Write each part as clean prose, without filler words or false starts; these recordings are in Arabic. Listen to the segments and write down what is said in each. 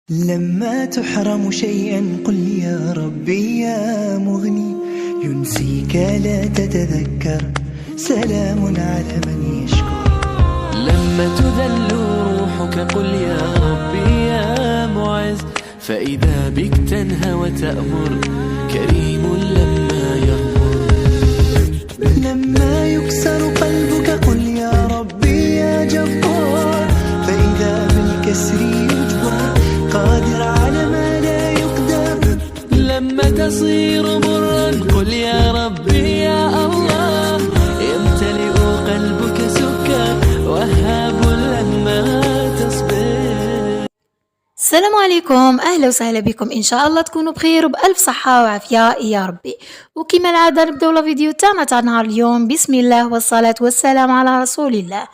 لما تحرم شيئا قل يا ربي يا مغني، ينسيك لا تتذكر، سلام على من يشكر. لما تذل روحك قل يا ربي يا معز، فإذا بك تنهى وتأمر، كريم لما يغفر. لما يكسر قلبك قل يا ربي يا جبار، فإذا بالكسر يجبر، قادر على ما لا يقدر. لما تصير مرا قل يا ربي يا الله، يمتلئ قلبك سكا، وهاب لما تصبر. السلام عليكم، اهلا وسهلا بكم. ان شاء الله تكونوا بخير وبالف صحه وعافيه يا ربي. وكما العاده نبداو الفيديو تاعنا تاع نهار اليوم. بسم الله والصلاه والسلام على رسول الله.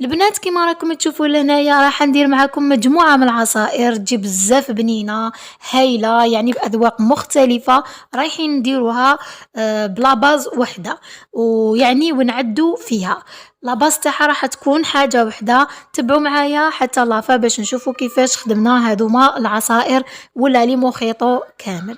البنات كما راكم تشوفوا لهنايا راح ندير معكم مجموعه من العصائر تجي بزاف بنينه هايله، يعني باذواق مختلفه رايحين نديروها بلا باز وحده، ويعني ونعدو فيها. لاباس تاعها راح تكون حاجه وحده. تبعوا معايا حتى لافا باش نشوفوا كيفاش خدمنا هذوما العصائر ولا لي موخيطو كامل.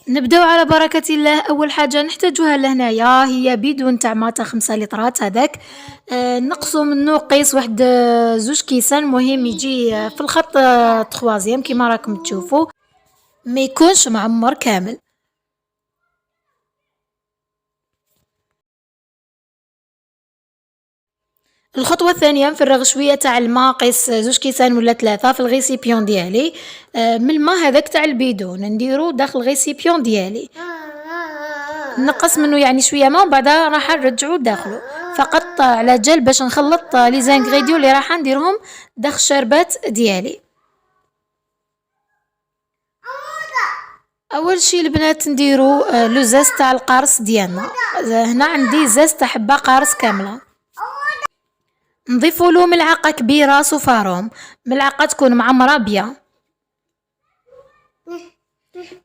نبداو على بركة الله. أول حاجة نحتاجوها لهنايا هي بيدون تاع ماء 5 لترات هذاك. نقصو منه قيس واحد 2 كيسان، مهم يجي في الخط 3 كيما راكم تشوفوا، ما يكونش معمر كامل. الخطوة الثانية نفرغ شوية تاع الماء، قيس 2 كيسان ولا 3 في الغيسيبيون ديالي. من الماء هذاك تاع البيدون نديرو داخل الغيسيبيون ديالي، نقص منه يعني شوية ماء وبعدها راح نرجعو داخلو، فقط على جال باش نخلط لي زانغريديون اللي راح نديرهم داخل الشربات ديالي. اول شي البنات نديرو لو زاز تاع القارص ديالنا. هنا عندي زاز تاع حبة قارص كاملة، نضيفوا له ملعقه كبيره صفاروم، ملعقه تكون معمره بيا.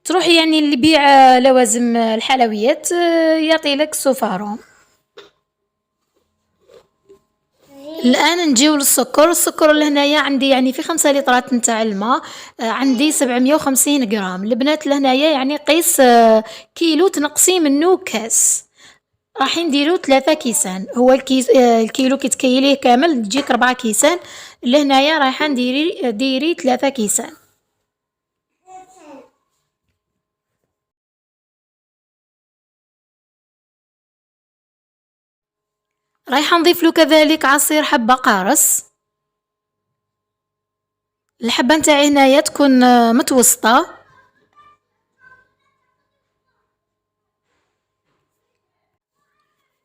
تروح يعني اللي يبيع لوازم الحلويات يعطي لك صفاروم. الان نجيو للسكر. السكر لهنايا عندي يعني في 5 لترات نتاع الماء عندي 750 غرام. البنات لهنايا يعني قيس كيلو تنقصي منه كاس، راح نديرو 3 كيسان. هو الكيلو كي تكيليه كامل تجيك 4 كيسان، لهنايا رايحه ديري 3 كيسان. رايحه نضيف له كذلك عصير حبه قارص. الحبه نتاعي هنايا تكون متوسطه.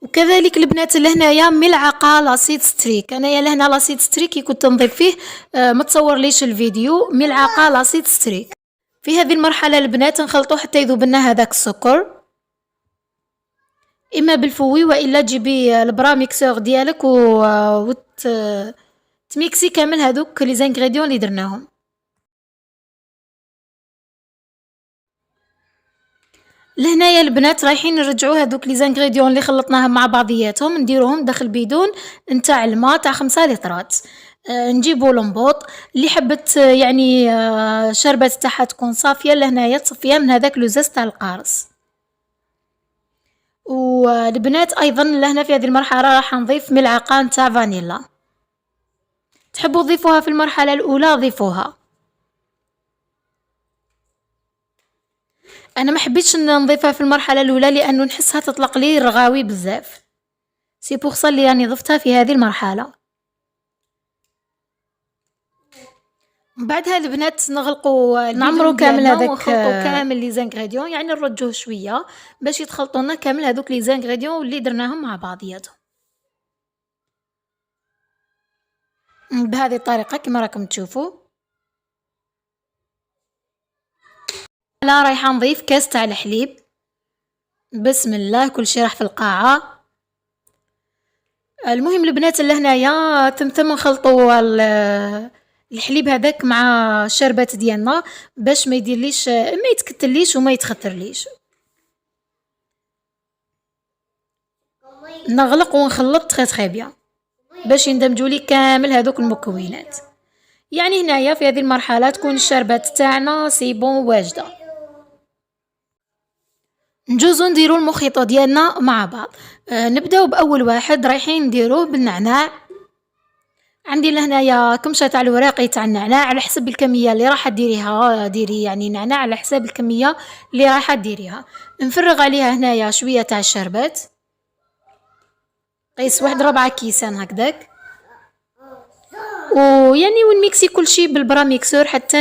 وكذلك البنات لهنايا ملعقه لاسيد ستريك. انايا لهنا لاسيد ستريك كي كنت نضيف فيه متصور ليش الفيديو. ملعقه لاسيد ستريك. في هذه المرحله البنات نخلطوه حتى يذوب لنا هذاك السكر، اما بالفوي والا تجيبي البرا ميكسور ديالك تميكسي كامل هذوك لي زانغريديون اللي درناهم. لهنايا البنات رايحين نرجعوا هذوك لي زانغريديون اللي خلطناهم مع بعضياتهم نديروهم داخل بيدون نتاع الماء تاع 5 لترات. نجيبوا لمبوط اللي حبت يعني شربت تاعها تكون صافيه، لهنايا تصفيها من هذاك لوزاز تاع القارص. والبنات ايضا لهنا في هذه المرحله راح نضيف ملعقه نتاع فانيلا. تحبوا تضيفوها في المرحله الاولى ضيفوها، انا ما حبيتش نضيفها في المرحله الاولى لانه نحسها تطلق لي رغاوي بزاف، سي بوغ سا اللي يعني ضفتها في هذه المرحله. بعدها البنات نغلقوا نعمروا كامل هذاك ونخلطوا كامل لي زانغريديون، يعني نرجوه شويه باش يتخلطوا لنا كامل هذوك لي زانغريديون اللي درناهم مع بعضياتهم بهذه الطريقه كما راكم تشوفوا. لا رايحه نضيف كاس تاع الحليب. بسم الله، كل شيء راح في القاعه. المهم البنات اللي هنايا تم نخلطوا الحليب هذاك مع الشربات ديالنا باش ما يديرليش ما يتكتليش وما يتخثرليش. نغلق ونخلط تري بيان. باش يندمجوا لي كامل هذوك المكونات. يعني هنايا في هذه المرحله تكون الشربات تاعنا سي بون واجده. نجوزو نديرو المخيط ديالنا مع بعض. نبداو باول واحد رايحين نديروه بالنعناع. عندي لهنايا كمشه تاع الوراقي تاع النعناع على حسب الكميه اللي راح ديريها، ديري يعني نعناع على حساب الكميه اللي راح ديريها. نفرغ عليها هنايا شويه تاع الشربات، قيس 1/4 كيسان هكذاك، ويعني ونميكسي كل شيء بالبرا ميكسور حتى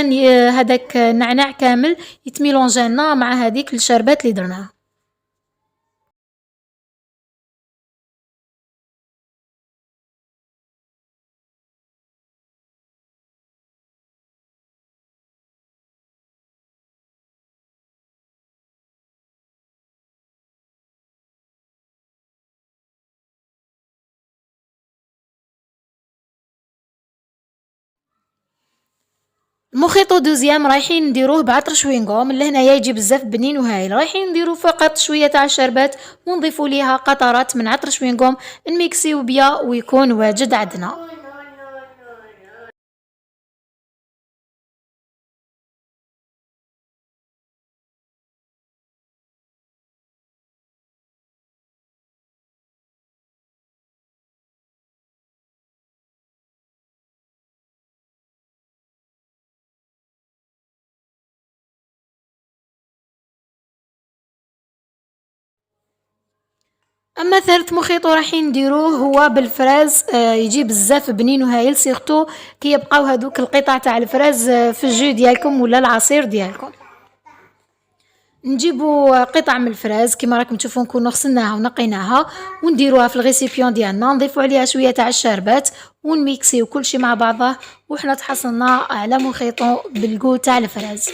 هذاك النعناع كامل يتميلونجينا مع هذيك الشربات اللي درناها. المخيط دوزيام رايحين نديروه بعطر شوينغوم، اللي هنايا يجي بزاف بنين وهايل. رايحين نديرو فقط شويه تاع الشربات ونضيفوا ليها قطرات من عطر شوينغوم، نميكسيو بيا ويكون واجد عندنا. اما ثالث مخيط رايحين نديروه هو بالفراز، يجي بزاف بنين وهايل، سيرتو كي يبقاو هذوك القطع تاع الفراز في الجو ديالكم ولا العصير ديالكم. نجيبوا قطع من الفراز كما راكم تشوفوا، نكونوا غسلناها ونقيناها ونديروها في الغيسيبيون ديالنا، نضيفوا عليها شويه تاع الشربات ونميكسيو كل شيء مع بعضه، وحنا تحصلنا على مخيط بالجو تاع الفراز.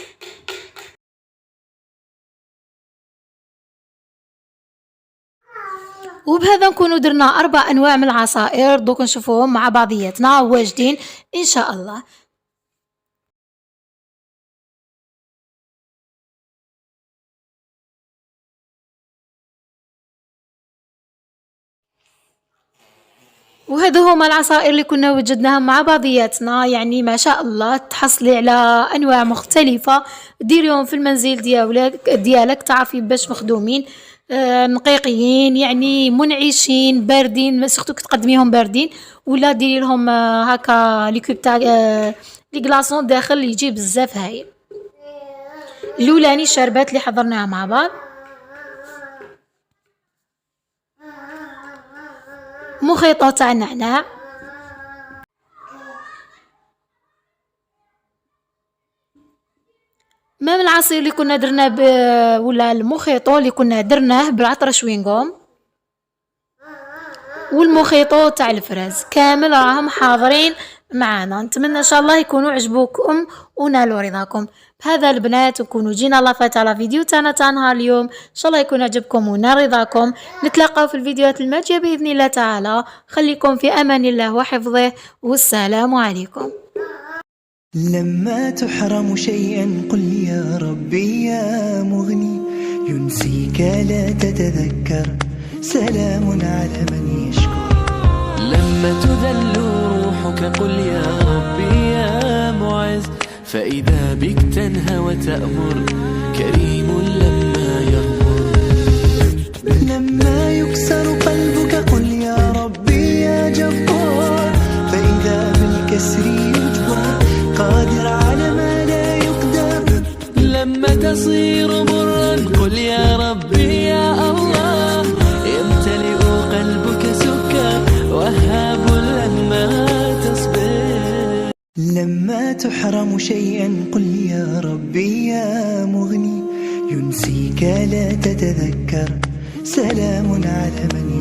وبهذا نكونوا درنا 4 انواع من العصائر، دوك نشوفوهم مع بعضياتنا واجدين ان شاء الله. وهذو هما العصائر اللي كنا وجدناها مع بعضياتنا. يعني ما شاء الله تحصلي على انواع مختلفه، ديريهم في المنزل ديالك تعرفي باش مخدومين، نقيقيين يعني منعشين باردين، سورتو تقدميهم باردين، ولا ديري لهم هكا ليكوب تاع لي كلاصون داخل يجي بزاف هايل. الاولاني الشربات اللي حضرناها مع بعض، مخيط تاع النعناع، مام العصير اللي كنا درناه ولا المخيطو اللي كنا درناه بالعطر شوينغوم، والمخيطو تاع الفراز، كامل راهم حاضرين معنا. نتمنى ان شاء الله يكونوا عجبوكم ونالوا رضاكم. بهذا البنات نكونوا جينا لافات على فيديو تاعنا تاع نهار اليوم، ان شاء الله يكون عجبكم ونال رضاكم. نتلاقاو في الفيديوهات الماجيه باذن الله تعالى. خليكم في امان الله وحفظه، والسلام عليكم. لما تحرم شيئا قل يا ربي يا مغني، ينسيك لا تتذكر، سلام على من يشكر. لما تذل روحك قل يا ربي يا معز، فإذا بك تنهى وتأمر، كريم لما يغمر. لما يكسر قلبك قل يا ربي يا جبار، فإذا بالكسر يجبر، قادر على ما لا يقدر. لما تصير مرا قل يا ربي يا الله، يمتلئ قلبك سكا، وهاب لما تصبر. لما تحرم شيئا قل يا ربي يا مغني، ينسيك لا تتذكر، سلام على من